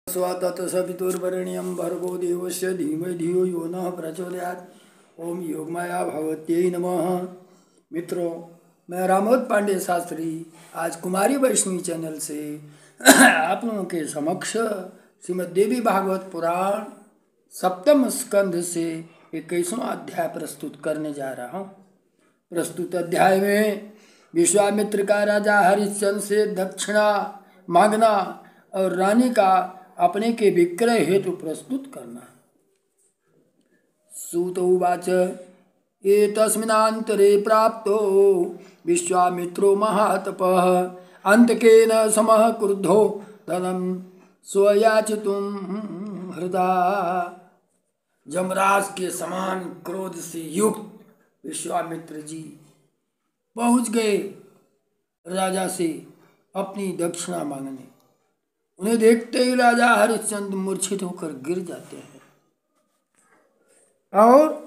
तत्सवितुर्वरेण्यं भर्गो देवस्य धीमहि धियो यो नः प्रचोदयात्। ओम योगमाया भगवत्यै नमः। मित्रों, मैं रामोद पांडे शास्त्री आज कुमारी वैष्णवी चैनल से आप लोगों के समक्ष श्रीमद् देवी भागवत पुराण सप्तम स्कंध से 21वां अध्याय प्रस्तुत करने जा रहा हूँ। प्रस्तुत अध्याय में विश्वामित्र का राजा हरिश्चंद्र से दक्षिणा मांगना और रानी का अपने के विक्रय हेतु प्रस्तुत करना। सूत उवाच एतस्मिन्नान्तरे प्राप्तो विश्वामित्रो महातपः अंतकेन समः क्रुद्धो धनं स्वयाचितुं हृदा। जमराज के समान क्रोध से युक्त विश्वामित्र जी पहुंच गए राजा से अपनी दक्षिणा मांगने। उन्हें देखते ही राजा हरिश्चंद्र मूर्छित होकर गिर जाते हैं और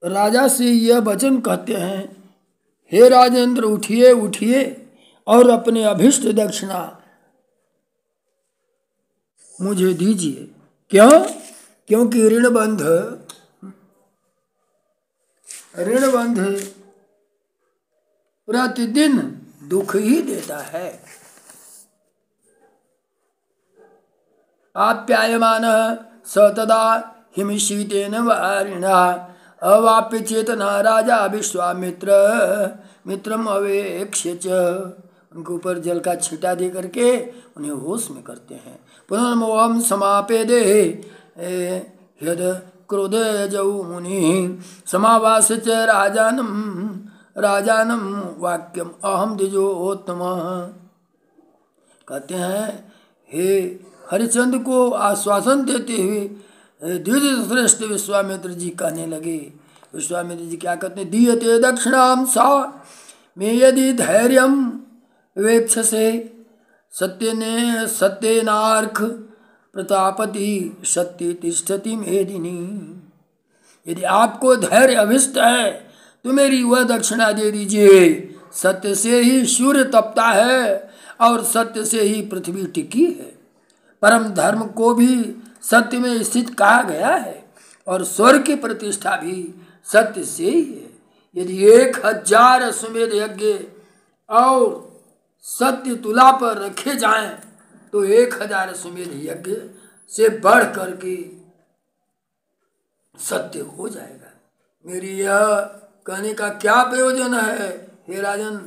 राजा से यह वचन कहते हैं, हे राजेंद्र, उठिए उठिए और अपने अभिष्ट दक्षिणा मुझे दीजिए। क्यों? क्योंकि ऋणबंध प्रतिदिन दुख ही देता है। आप्यायमान स तदा हिमशीतेन वारिणा अवाप्य चेतना राजा विश्वामित्र मित्रम अवेक्ष्य च। उनके ऊपर जल का छींटा दे करके उन्हें होश में करते हैं। पुनर्मोहम समापेदे यद क्रोध जौ मुनि समावास च राजानम वाक्यम अहम द्विजोत्तम। कहते हैं, हे हरिश्चंद्र को आश्वासन देते हुए द्विज श्रेष्ठ विश्वामित्र जी कहने लगे। विश्वामित्र जी क्या कहते हैं, दीयते दक्षिणाम सा में यदि धैर्यम वेक्षसे सत्येनार्क प्रतापति सत्य तिष्ठति मेदिनी। यदि आपको धैर्य अभिष्ट है तो मेरी वह दक्षिणा दे दीजिए। सत्य से ही सूर्य तपता है और सत्य से ही पृथ्वी टिकी है। परम धर्म को भी सत्य में स्थित कहा गया है और स्वर्ग की प्रतिष्ठा भी सत्य से ही है। यदि 1000 अश्वमेध यज्ञ और सत्य तुला पर रखे जाएं तो 1000 अश्वमेध यज्ञ से बढ़ करके सत्य हो जाएगा। मेरी यह कहने का क्या प्रयोजन है? हे राजन,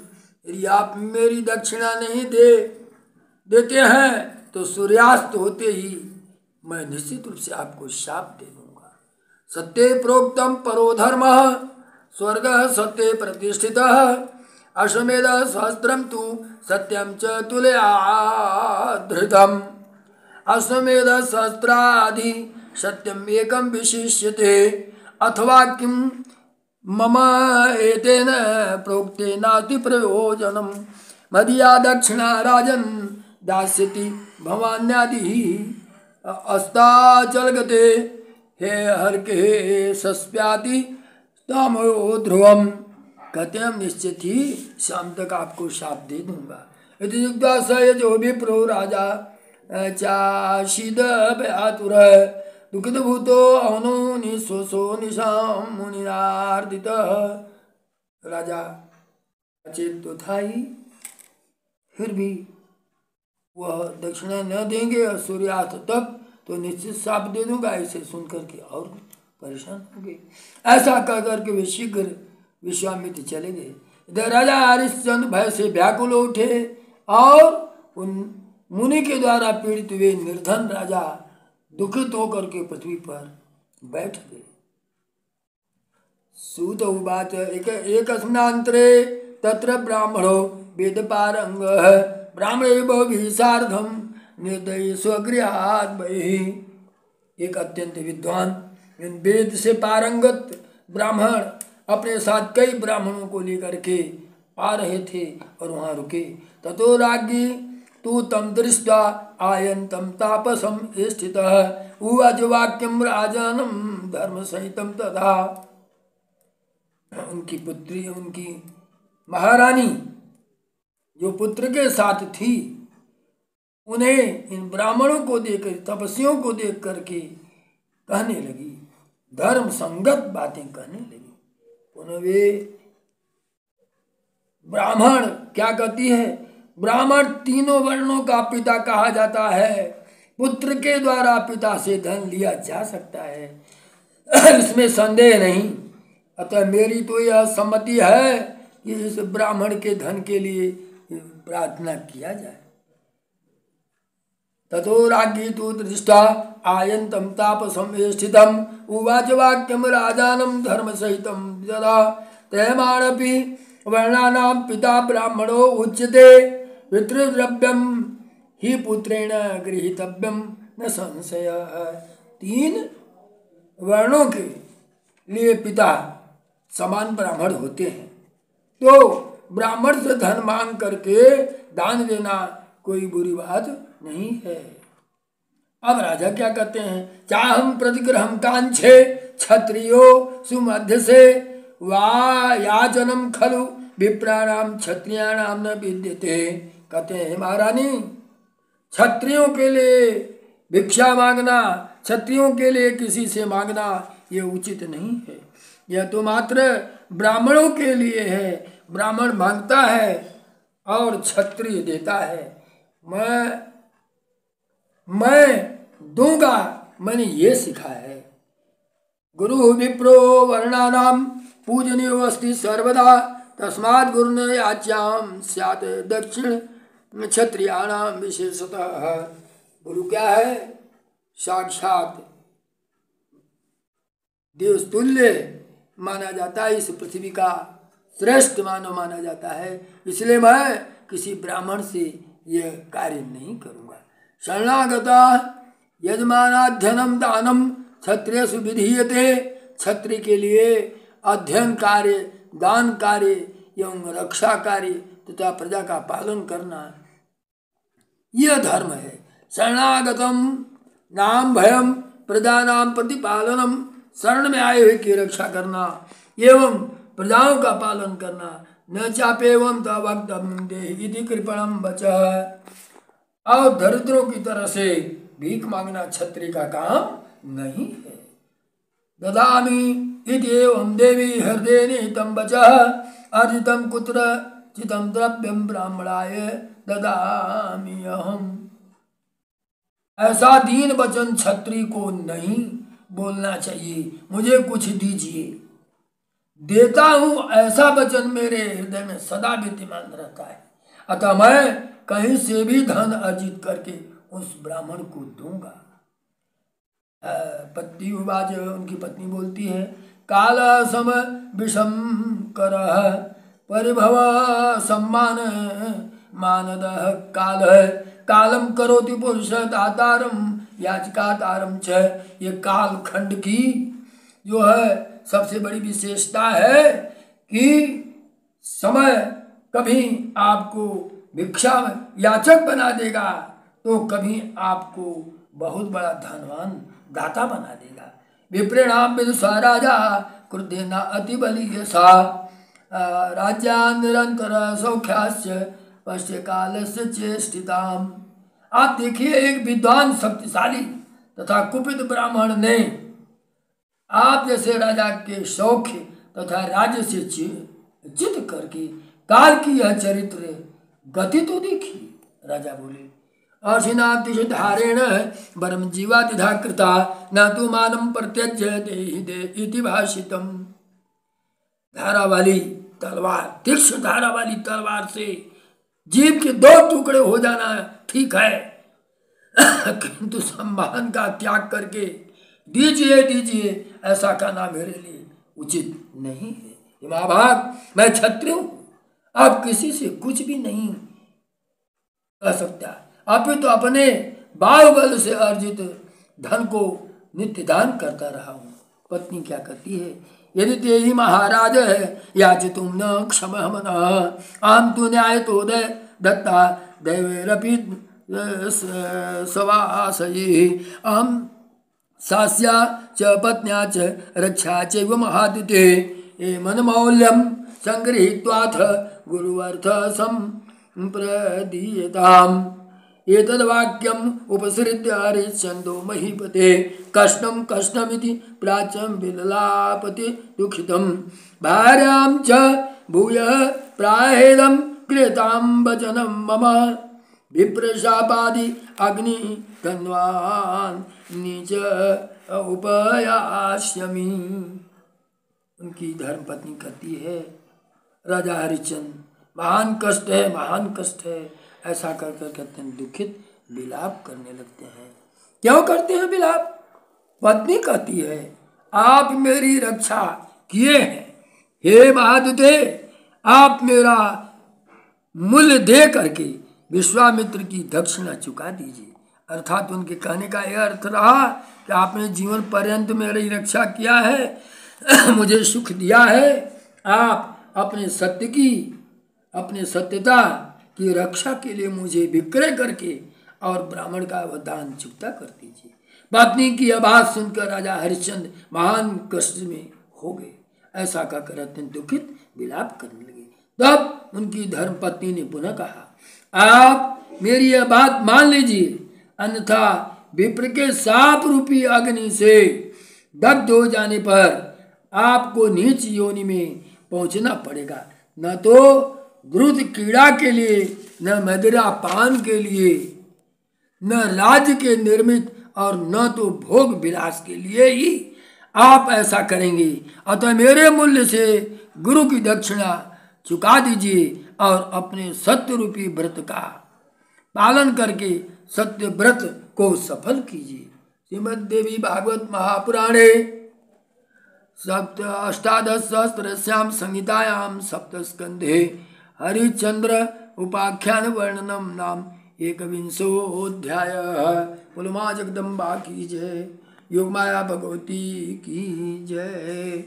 यदि आप मेरी दक्षिणा नहीं देते हैं तो सूर्यास्त होते ही मैं निश्चित रूप से आपको शाप दे दूंगा। सत्ये प्रोक्तम परो धर्मः स्वर्गः सत्ये प्रतिष्ठितः अश्वमेध सहस्त्रम तु सत्यम च तुल्याधृतम् अश्वमेध सहस्रादि सत्यम एकम विशिष्यते अथवा किम मम एतेन प्रोक्ते नास्ति प्रयोजनम मदीया दक्षिणा राजन दास्यति भवान्यादि अस्ताचलगते हे हरके सस्प्याति तामयो ध्रुवम। कहते हैं, निश्चित ही शाम तक आपको शाप दे दूंगा। यदि युक्ता स यजो विप्रो राजा चाशीद भयातुर दुखित भूतो अवनो निशोषो निशाम मुनिनार्दित। राजा अचेत तो था ही, फिर भी वह दक्षिणा न देंगे और सूर्यास्त तक तो निश्चित शाप दे दूंगा। ऐसे सुनकर के और परेशान हो गए। ऐसा कह करके वे शीघ्र विश्वामित्र चले गए। इधर राजा हरिश्चंद्र भय से व्याकुल उठे और उन मुनि के द्वारा पीड़ित हुए निर्धन राजा दुखित होकर के पृथ्वी पर बैठ गए। सूत उवाच एकस्मिन्नान्तरे तत्र ब्राह्मणो वेद पारंगः ब्राह्मणे बहुभिः सार्धं निर्दयी स्वगृहात् बहिः। एक अत्यंत विद्वान वेद से पारंगत ब्राह्मण अपने साथ कई ब्राह्मणों को लेकर के आ रहे थे और वहां रुके। ततो राज्ञी तू तम दृष्ट्वा आयन्तं तापसं स्थितः उवाच वाक्यं राजनं धर्म सहितं तथा। उनकी पुत्री, उनकी महारानी जो पुत्र के साथ थी, उन्हें इन ब्राह्मणों को देख, तपस्वियों को देख करके कहने लगी, धर्म संगत बातें कहने लगी। उन्हें वे ब्राह्मण क्या कहती है, ब्राह्मण तीनों वर्णों का पिता कहा जाता है, पुत्र के द्वारा पिता से धन लिया जा सकता है, इसमें संदेह नहीं। अतः मेरी तो यह सम्मति है कि इस ब्राह्मण के धन के लिए प्रार्थना किया जाए। ततो राज्ञी तु दृष्टा आयन्तं तापसंवेष्टितम् उवाच वाक्यं राजानं धर्मसहितं यदा तयमानपि वर्णानां पिता ब्राह्मणो उच्यते पितृद्रव्यं हि पुत्रेण गृहीतव्यं न संशयः। 3 वर्णों के लिए पिता समान ब्राह्मण होते हैं, तो ब्राह्मण से धन मांग करके दान देना कोई बुरी बात नहीं है। अब राजा क्या कहते हैं, चाहम प्रतिग्रहम कांक्षे क्षत्रियो सुमध्य से वा याचनम खलु विप्राणाम क्षत्रियाणाम न विद्यते। कहते हैं महारानी, क्षत्रियों के लिए भिक्षा मांगना, क्षत्रियों के लिए किसी से मांगना ये उचित नहीं है, यह तो मात्र ब्राह्मणों के लिए है। ब्राह्मण मांगता है और क्षत्रिय देता है। मैं दूंगा, मैंने ये सिखा है। गुरु विप्रो वर्णानाम पूजनीयो अस्ति सर्वदा तस्मात् गुरुन याच्याम स्यात् दक्षिण क्षत्रियाणाम विशेषतः। गुरु क्या है, साक्षात देवतुल्य माना जाता है, इस पृथ्वी का श्रेष्ठ मानव माना जाता है, इसलिए मैं किसी ब्राह्मण से यह कार्य नहीं करूँगा। शरणागता यजमानाध्ययनम दानम क्षत्रियसु विधीयते। क्षत्रिय के लिए अध्ययन कार्य, दान कार्य एवं रक्षा कार्य तथा प्रजा का पालन करना यह धर्म है। शरणागतम नाम भयम प्रजा नाम प्रतिपालनम, शरण में आए हुए की रक्षा करना एवं प्रजाओं का पालन करना। न चापेवम तवक्तम देहि कृपणम वचः। और दरिद्रों की तरह से भीख मांगना क्षत्रिय का काम नहीं है। ददामि इति एवं देवी हृदय निहितं वचः अर्जितं कुत्र चितं द्रव्यं ब्राह्मणाय ददामि अहम्। ऐसा दीन वचन क्षत्रिय को नहीं बोलना चाहिए, मुझे कुछ दीजिए, देता हूँ, ऐसा वचन मेरे हृदय में सदा विद्यमान रहता है। अतः मैं कहीं से भी धन अर्जित करके उस ब्राह्मण को दूंगा। पत्नी उवाच, उनकी पत्नी बोलती है, काल सम विषम कर परिभव सम्मान मानदः काल कालम करोति पुरुष दातारम याचिकातारम च। ये काल खंड की जो है सबसे बड़ी विशेषता है कि समय कभी आपको भिक्षा याचक बना देगा तो कभी आपको बहुत बड़ा धनवान दाता बना देगा। विप्रेणाम विदुषा राजा क्रुद्धेना अति बलीयसा राज्यान् निरंतर सौख्यास्य पश्य कालस्य चेष्टिताम्। आप देखिए, एक विद्वान शक्तिशाली तथा कुपित ब्राह्मण ने आप जैसे राजा के सौख्य तथा राज्य से चित करके काल की यह चरित्र गति तो देखी। राजा बोले, अर्षिनातिधारेण वरम जीवातिधा कृता न तु मानम प्रत्यज्य देहि दे इति भाषितम। धारा वाली तलवार, तीक्ष्ण धारा वाली तलवार से जीव के 2 टुकड़े हो जाना ठीक है, किंतु सम्मान का त्याग करके दीजिए दीजिए ऐसा कहना मेरे लिए उचित नहीं है। महाभाग, मैं क्षत्रिय हूँ, अब किसी से कुछ भी नहीं कह सकता, अपितु अपने बाहुबल से अर्जित धन को नित्य दान करता रहा हूँ। पत्नी क्या कहती है, यदि ते ही महाराज है याचितुम न क्षमः मनः आम तु न्याय तो दत्ता दैवेरपि सवासयि अहम सास्या च पत्न्या च रक्षा चैव महादिते मनमौल्यम संगृहीत्वाथ गुरुवर्थ संप्रदीयताम्। एतद्वाक्यम उपसृत्य हरिश्चंद्रो महीपते कष्टम कष्टमिति प्राच्यम विललापते दुखितम भार्यां च भूय प्राहेदं कृतां वचनं मम विप्रशापादि अग्नि धन्वान् नीच उपयास्यमि। उनकी धर्मपत्नी कहती है, राजा हरिश्चंद्र महान कष्ट है, महान कष्ट है, ऐसा कर कर कहते हैं दुखित विलाप करने लगते हैं। क्यों करते हैं विलाप? पत्नी कहती है, आप मेरी रक्षा किए हैं, हे महादुते, आप मेरा मूल्य दे करके विश्वामित्र की दक्षिणा चुका दीजिए। अर्थात उनके कहने का यह अर्थ रहा कि आपने जीवन पर्यंत मेरी रक्षा किया है, मुझे सुख दिया है, आप अपने सत्यता की रक्षा के लिए मुझे विक्रय करके और ब्राह्मण का वरदान चुकता कर दीजिए। पत्नी की आवाज सुनकर राजा हरिश्चंद्र महान कष्ट में हो गए। ऐसा कहकर अत्यंत दुखित विलाप करने लगे। तब उनकी धर्मपत्नी ने पुनः कहा, आप मेरी यह बात मान लीजिए, अन्यथा विप्र के साप रूपी अग्नि से दग्ध हो जाने पर आपको नीच योनि में पहुंचना पड़ेगा। न तो द्रुत क्रीड़ा के लिए, न मदिरा पान के लिए, न राज्य के निर्मित और न तो भोग विलास के लिए ही आप ऐसा करेंगे। अतः मेरे मूल्य से गुरु की दक्षिणा चुका दीजिए और अपने सत्य रूपी व्रत का पालन करके सत्य व्रत को सफल कीजिए। श्रीमद्देवी भागवत महापुराणे अष्टादश सहस्रस्यां संहितायां सप्तस्कंधे हरिश्चंद्र उपाख्यान वर्णनम नाम एकविंशोऽध्याय। बोलो मां जगदम्बा की जय, योगमाया भगवती की जय।